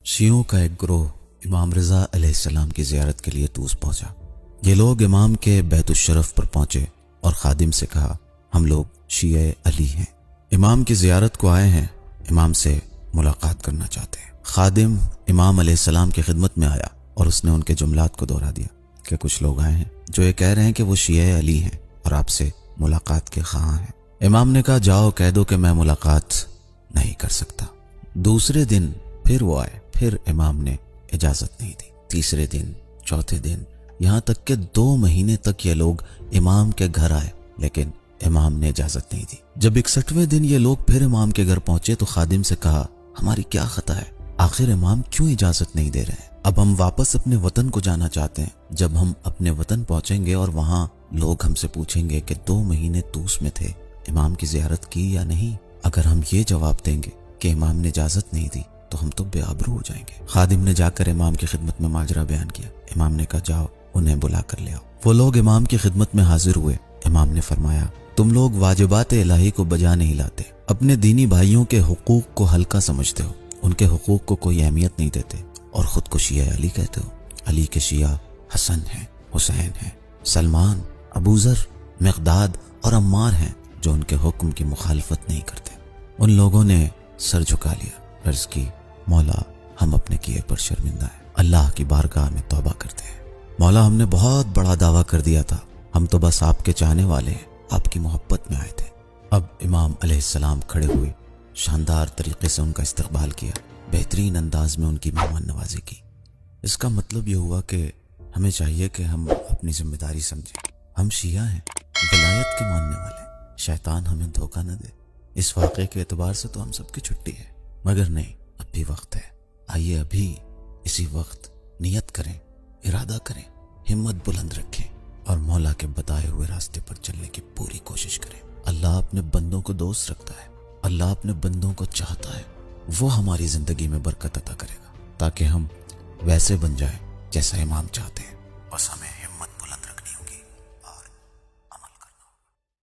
شیعوں کا ایک گروہ امام رضا علیہ السلام کی زیارت کے لیے طوس پہنچا۔ یہ لوگ امام کے بیت الشرف پر پہنچے اور خادم سے کہا، ہم لوگ شیعہ علی ہیں، امام کی زیارت کو آئے ہیں، امام سے ملاقات کرنا چاہتے ہیں۔ خادم امام علیہ السلام کی خدمت میں آیا اور اس نے ان کے جملات کو دہرا دیا کہ کچھ لوگ آئے ہیں جو یہ کہہ رہے ہیں کہ وہ شیعہ علی ہیں اور آپ سے ملاقات کے خواہاں ہیں۔ امام نے کہا، جاؤ کہہ دو کہ میں ملاقات نہیں کر سکتا۔ دوسرے دن پھر وہ آئے، پھر امام نے اجازت نہیں دی۔ تیسرے دن، چوتھے دن، یہاں تک کہ 2 مہینے تک یہ لوگ امام کے گھر آئے لیکن امام نے اجازت نہیں دی۔ جب 61ویں دن یہ لوگ پھر امام کے گھر پہنچے تو خادم سے کہا، ہماری کیا خطا ہے؟ آخر امام کیوں اجازت نہیں دے رہے ہیں؟ اب ہم واپس اپنے وطن کو جانا چاہتے ہیں۔ جب ہم اپنے وطن پہنچیں گے اور وہاں لوگ ہم سے پوچھیں گے کہ 2 مہینے طوس میں تھے، امام کی زیارت کی یا نہیں، اگر ہم یہ جواب دیں گے کہ امام نے اجازت نہیں دی تو ہم تو بے آبرو ہو جائیں گے۔ خادم نے جا کر امام کی خدمت میں ماجرا بیان کیا۔ امام نے کہا، جاؤ انہیں بلا کر لے آؤ۔ وہ لوگ امام کی خدمت میں حاضر ہوئے۔ امام نے فرمایا، تم لوگ واجبات الہی کو بجا نہیں لاتے، اپنے دینی بھائیوں کے حقوق کو ہلکا سمجھتے ہو، ان کے حقوق کو کوئی اہمیت نہیں دیتے اور خود کو شیعہ علی کہتے ہو۔ علی کے شیعہ حسن ہیں، حسین ہیں، سلمان، ابو ذر، مقداد اور عمار ہیں جو ان کے حکم کی مخالفت نہیں کرتے۔ ان لوگوں نے سر جھکا لیا، عرض کی، مولا ہم اپنے کیے پر شرمندہ ہیں، اللہ کی بارگاہ میں توبہ کرتے ہیں۔ مولا ہم نے بہت بڑا دعویٰ کر دیا تھا، ہم تو بس آپ کے چاہنے والے ہیں، آپ کی محبت میں آئے تھے۔ اب امام علیہ السلام کھڑے ہوئے، شاندار طریقے سے ان کا استقبال کیا، بہترین انداز میں ان کی مہمان نوازی کی۔ اس کا مطلب یہ ہوا کہ ہمیں چاہیے کہ ہم اپنی ذمہ داری سمجھیں۔ ہم شیعہ ہیں، ولایت کے ماننے والے، شیطان ہمیں دھوکہ نہ دے۔ اس واقعے کے اعتبار سے تو ہم سب کی چھٹی ہے، مگر نہیں، اب بھی وقت ہے۔ آئیے ابھی اسی وقت نیت کریں، ارادہ کریں، ہمت بلند رکھیں اور مولا کے بتائے ہوئے راستے پر چلنے کی پوری کوشش کریں۔ اللہ اپنے بندوں کو دوست رکھتا ہے، اللہ اپنے بندوں کو چاہتا ہے، وہ ہماری زندگی میں برکت عطا کرے گا تاکہ ہم ویسے بن جائیں جیسا امام چاہتے ہیں۔ بس ہمیں